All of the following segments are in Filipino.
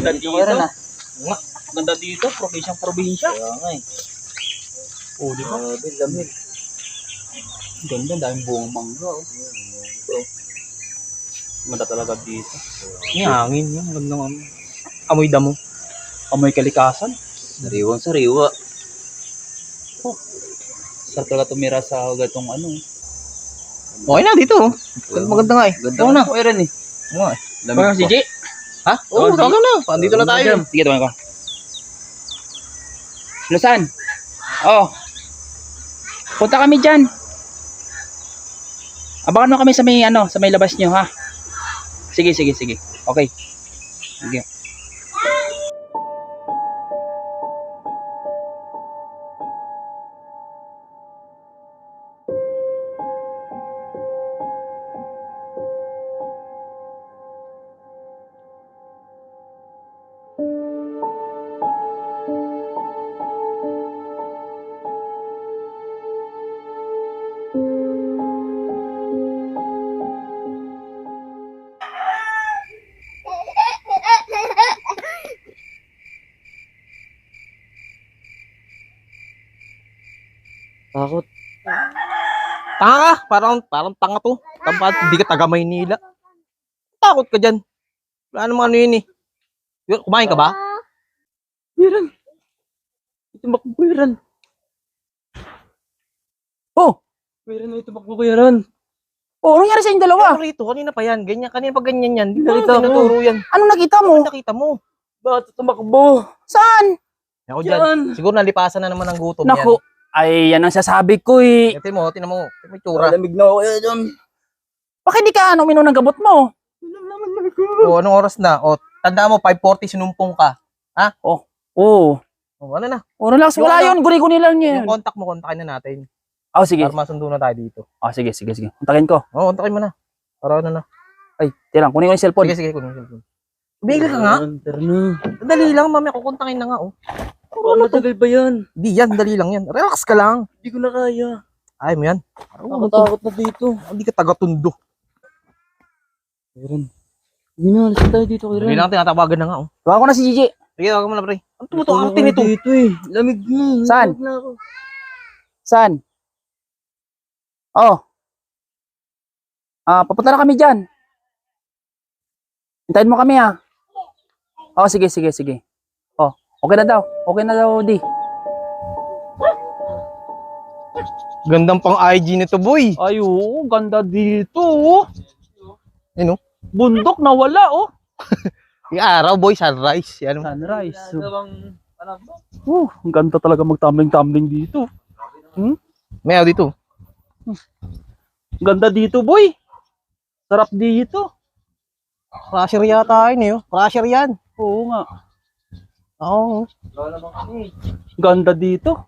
Ganda dito. dito. Na. Nga, ganda dito, probinsya. Kaya nga eh. Oh, di ba? Grabe, lamig. Ganda, daming buong mangga. Oh. Ganda talaga dito. Yung hangin, yung gandang amoy damo. Amoy kalikasan. Sariwang sariwa. Sarap talaga tumira sa gatong ano. Okay na dito. Oh. Maganda nga eh. Ganda Oo na. na. Mayroon eh. Oo nga eh. Lamig Parang si pa. G. Ha? Oo, Oh, talaga na. Pandito na tayo. Madam. Sige, tumayo ka. Lusan. Oh. Punta kami dyan. Abangan mo kami sa may ano, sa may labas nyo ha. Sige. Okay. Sige. Takot. Tanga ka, parang tanga to. Hindi ka taga Maynila. Takot ka dyan. Wala namang ano yun eh. Yun, kumain ka ba? Biran. Ito makbuwiran. Oh, Biran na ito makbuwiran. oh, ano nangyari sa inyong dalawa? Rito, kanina pa yan. Ganyan, kanina pa ganyan yan. Di ba Nakita ko. tinuturo yan? Anong nakita mo? Ano nakita mo? Bakit tumakbo? Saan? Ako Yan. dyan. Siguro nalipasan na naman ng gutom Naku. Ay, yan ang sasabi ko eh. yan. Tingnan mo, tingnan mo. Tingnan mo yung tsura. Malamig na ako kaya dyan. Bakit di ka uminom ng gamot mo? Alam naman ako. Oh, anong oras na? Oh, tanda mo, 5:40 sinumpong ka. Oo. Oh, ano na? O relax, wala Yung yun. Guni-guni lang yun. Yung contact mo, kontakin na natin. Oh, sige. Para masundo na tayo dito. Oh, sige. Kontakin ko. Oh, kontakin mo na. Para ano na. Ay, tirang. Kunin ko yung cellphone. Sige, kunin mo yung cellphone. Bigla ka nga. Tara na. Dali lang, mamaya kukontakin na nga, oh. Ano tagal ba yan? Di yan, dali lang yan. Relax ka lang. Hindi ko na kaya. Ay mo yan. Nakatakot na dito. Hindi ka taga-tundo. Kiran. Hindi na, alis na tayo dito, Kiran. Dali lang, tinatawagan na nga, oh. Tawa ko na si Gigi. Sige, tawagan mo na, pre. Ano Ito arte nito? dito eh. Lamig na. Saan? Lamig na ako. Saan? Oh. Papunta na kami dyan. Hintayin mo kami Oh, sige. Oh, okay na daw, di. Gandang pang IG nito, boy. Ay, oo, ganda dito. Oh. Yun, oh. Bundok na wala, oh. Yung araw, boy, sunrise. Yan, oh. Sunrise. Ang ganda talaga magtumbling-tumbling dito. May ako dito. Ganda dito, boy. Sarap dito. Crusher yata yun, eh, oh. Crusher yan. Oo nga. Oo. Ganda dito.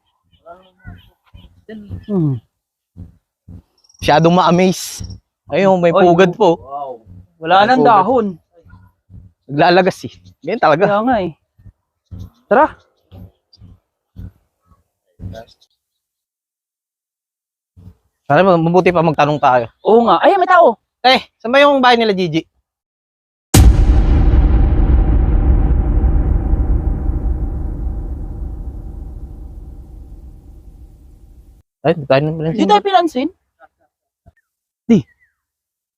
Masyadong ma-amaze. Ayun, may Ay, pugad po. Wala nang Pugad. dahon. Naglalagas, eh. Ganyan talaga. Kaya nga eh. Tara. Sana mabuti pa magtanong tayo. Oo nga. Ay, may tao. Saan ba yung bahay nila, Gigi? Ay, hindi tayo Hindi tayo pinansin. Di.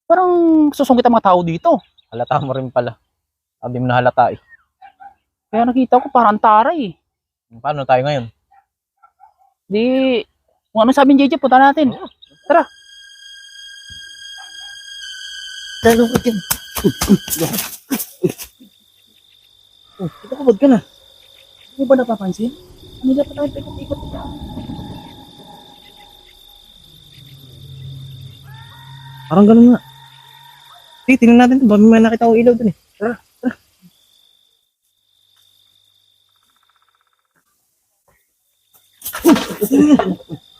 Parang susungkit ang mga tao dito. halata mo rin pala. Sabi mo na halata, eh. Kaya nakita ko parang taray eh. Paano tayo ngayon? Di, kung ano sabi ni JJ, punta natin. Tara. Talo ko dyan. Kapag ka na. Hindi ba napapansin? Ano dapat tayo ikot-ikot? Parang ganun nga. Tingnan natin. Baka may nakita ko ilaw dun, eh. Tara.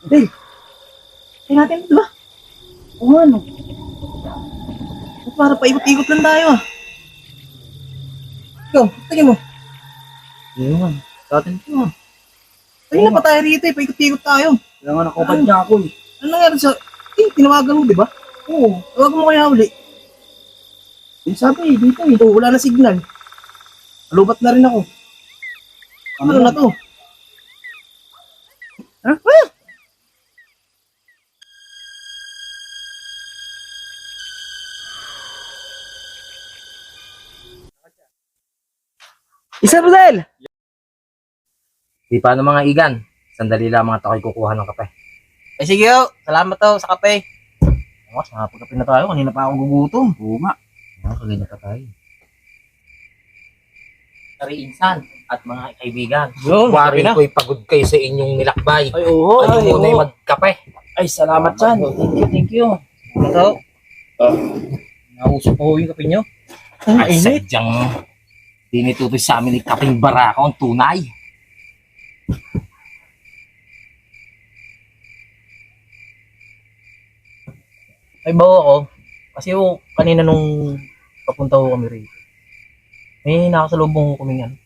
Tingnan natin, di ba? O ano? Para paikot-ikot lang tayo Ikaw, tingin mo. Hindi naman. Sa atin ito. Kanina pa tayo rito paikot-ikot tayo. Kaya nga nakapad niya ako eh. Ano nangyari sa... tinawagan mo, di ba? Oo, tawagan mo kaya uli. Yung sabi dito eh. Ito, wala na signal. Lubat na rin ako. Ano na to? Ha? Isa Rodel! Di pa ano mga igan. Sandali lang mga takoy kukuha ng kape. Eh sige ho, salamat to sa kape. Oh, sa kape na tayo, kanina pa akong gugutom. Oo nga. Kaganda pa tayo. Tari insan at mga kaibigan. Yun, Wari kape na. ko'y pagod kayo sa inyong nilakbay. Ay, oo. Kayo muna yung magkape. Ay, salamat dyan. Thank you. Ito. Nausok po yung kape nyo. Ay, sadyang dinitutoy sa amin ni Kaping Barako ang tunay. Ay, bawa ako. Kasi ho, kanina nung papunta ho kami rito, may nakasalubong ko kaming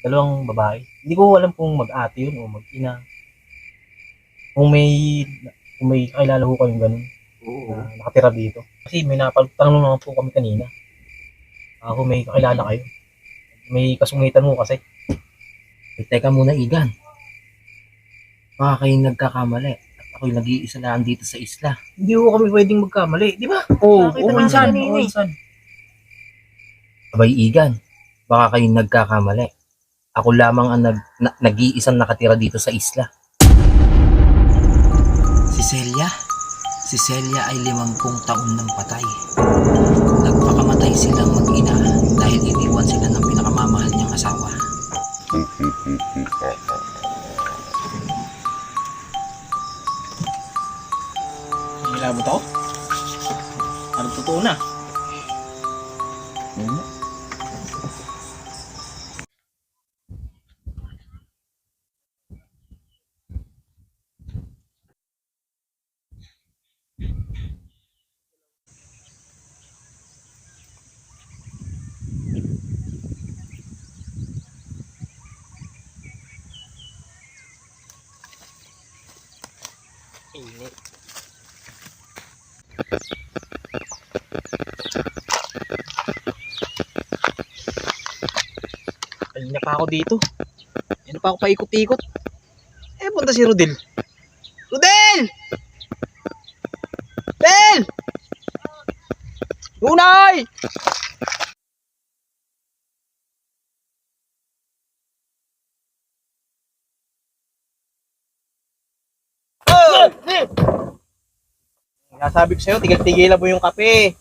dalawang babae. Hindi ko alam kung mag-ate yun o mag-ina. Kung may kakilala ko kayong ganun na nakatira dito. Kasi may napagtanong naman po kami kanina. Ako may kakilala kayo. May kasungitan mo kasi. Eh, teka muna igan. Baka kayo nagkakamali. At ako'y nag-iisa lang dito sa isla. Hindi ko kami pwedeng magkamali, di ba? Oo, Nakita oo, natin insan. kanina Oo, eh. insan. Abay igan. Baka kayo nagkakamali. Ako lamang ang nag-iisang nakatira dito sa isla. Si Celia? Si Celia ay 50 taon nang patay. Nagpakamatay silang mag-ina dahil iniwan sila ng pinakamamahal niyang asawa. Nilabot ako? Ano totoo na? Init. Kanina pa ako dito. Kanina pa ako paikot-ikot. Eh, punta si Rodel. Rodel! Rodel! Lunay! Oh! Nasabi ko sa'yo, tigil-tigilan mo yung kape.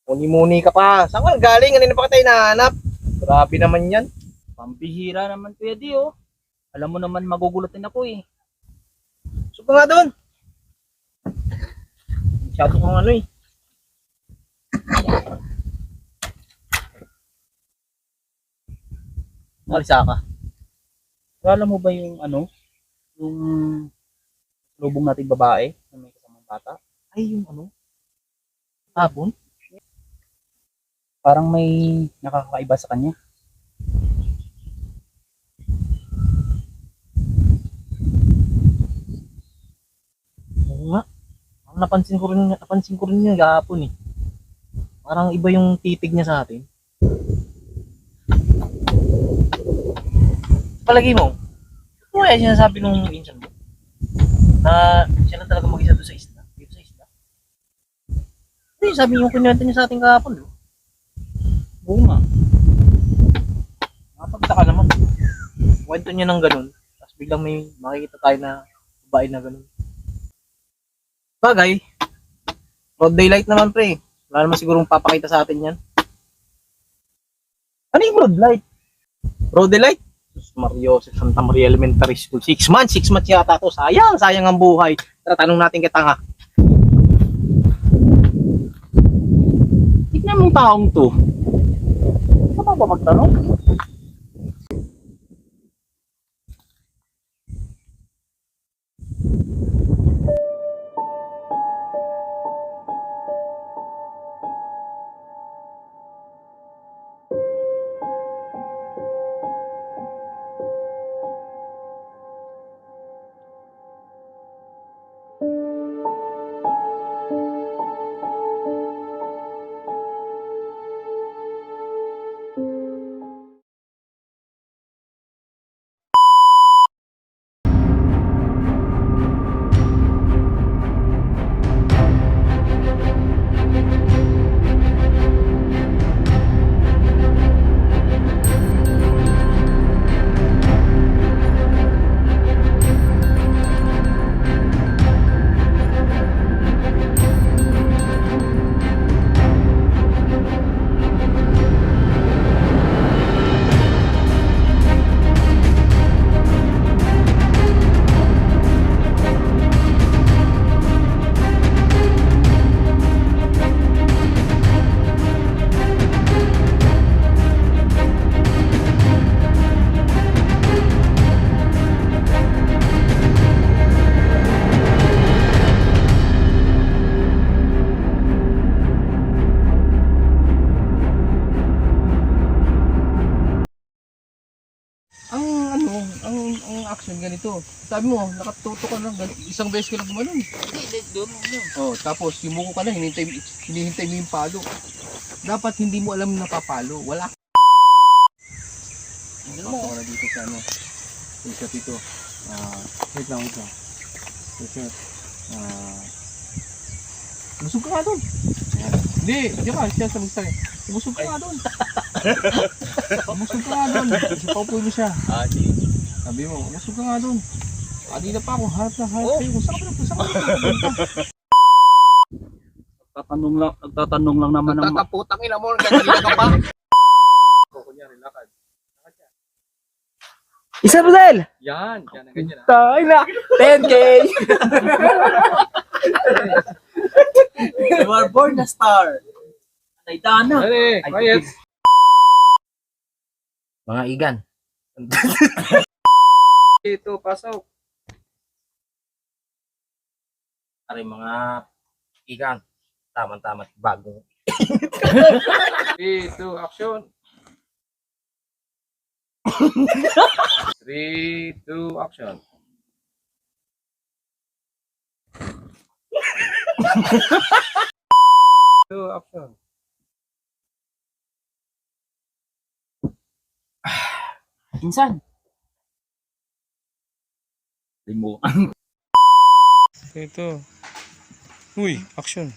Muni-muni ka pa. Saan ka galing? Kanina pa kita hinahanap. Grabe naman yan. Pambihira naman, pwede oh. Alam mo naman, magugulutin ako eh. Suka nga doon. Masyado kang ano eh. Alisa ka. Alam mo ba yung yung lubong nating babae na may kasamang bata? Ay, yung ano? Hapon? Parang may nakakaiba sa kanya. Oo nga. Napansin ko rin yung hapon eh. Parang iba yung titig niya sa atin. Palagi mo, ano kaya sinasabi nung insan mo? Na siya lang talaga mag-isa doon sa isla. Dito sa isla. Ano yung sabi yung kinuwento niya sa ating kahapon, no? Oo nga. Nakapagtaka naman. Kwento niya ng ganun. Tapos biglang may makikita tayo na babae na ganun. Bagay. Broad daylight naman pre. Wala naman sigurong papakita sa atin yan. Ano yung broad light? Broad daylight? Sus Mario, sa Santa Maria Elementary School. 6 months yata to. Sayang ang buhay. Tara, tanong natin kita nga. Tignan mo yung taong to. Ano ba magtanong? ganito. Sabi mo, nakatuto ka lang, isang beses ka lang gumanon. Hindi, doon mo yun. Oh, tapos yumuko ka lang, hinihintay mo yung palo. Dapat hindi mo alam na papalo. Wala. Pasok ka na dito sa ano. Isa dito. Wait lang. Sir. Busog ka nga doon. Hindi, di ba? Siya sa magstay. Busog ka nga doon. Busog ka nga doon. Paupuin mo siya. Sabi mo, busog ka nga doon. Kanina pa ako, harap na harap sa'yo. Kung saan ka na? Nagtatanong lang naman ng Nagtataputang ina mo, kanina ka pa. Kunyari, lakad. Isa Rodel! Yan, ganyan. Tayo na! 10K! You are born a star. Ay, Dana. Dali, quiet. Mga igan. Ito, pasok. Ari mga igan. Tama-tama bagong. 3, 2, action. 3, 2, action. Two, action. Insan. Ito. Uy, action.